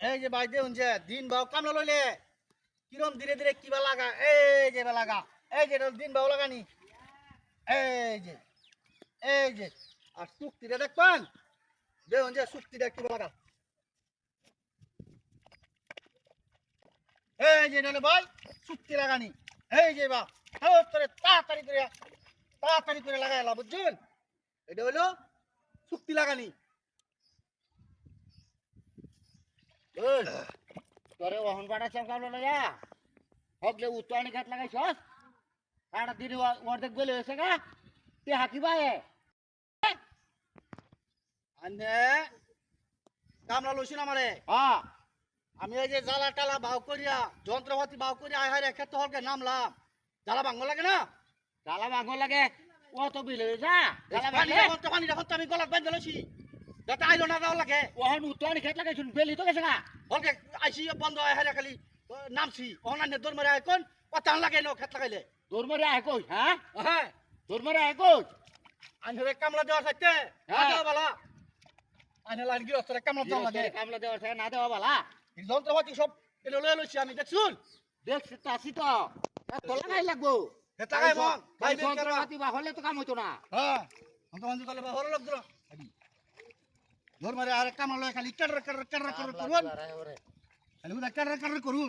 এই যে ভাই দেখুন যে দিন বাউ কামলা লইলে কিরম ধীরে ধীরে কিবা লাগা এই যে লাগা এই যে দিন বাউ লাগানি এই যে আর চুক্তিটা দেখবেন দেখুন যে চুক্তিটা কিবা লাগা এই যে নলে ভাই চুক্তি লাগানি এই যে বা তোরে তাড়াতাড়ি করে লাগাইলা বুঝছেন এটা হলো চুক্তি লাগানি তোরে ওহন বাড়া চমকালো না যা হকলে উত্তরানি খাত লাগাইছস সারা দিন অর্ধেক বেলে হয়েছে গা তে হাকি বায়ে আনে কামলা লইছিন আমারে হ্যাঁ আমি ওই যে জ্বালা টালা বাউ করিয়া যন্ত্রপাতি বাউ করিয়া আয় হায় ক্ষেত্র হলকে নামলাম জ্বালা ভাঙবো লাগে না জ্বালা ভাঙো লাগে ও তো বিলে যা জ্বালা পানি ভাঙলে যখন তো আমি গলাত বান্ধে লইছি যাতে আইলো না যাওয়া লাগে ওহন উত্তরানি খাত লাগাইছুন বেলি তো গেছে গা হলকে আইসি বন্ধ আয় হায় খালি নামছি অনান্য দৌড় মারে আয় কোন কথা লাগাই নো ক্ষেত লাগাইলে তোর মরে আয় কই হ্যাঁ হ্যাঁ তোর মরে আয় কই আইনরে কামলা দেওয়ার চাইতে হ্যাঁ। দেওয়া বালা আইনে লাইন গিয়ে কামলা দেওয়া লাগে কামলা দেওয়ার থেকে না দেওয়া বালা এই যন্ত্রপাতি সব এলো লয়ে লইছি আমি দেখছুন দেখছি তাসি তো তো লাগাই লাগবো ক্ষেত লাগাই মন ভাই বের করবা যন্ত্রপাতি বা হলে তো কাম হইতো না হ্যাঁ অন্ত মঞ্জ তাহলে বা হলো লোক ধরো ধর মারে আর কামলা লয়ে খালি কার করুন খালি উদা কার করুন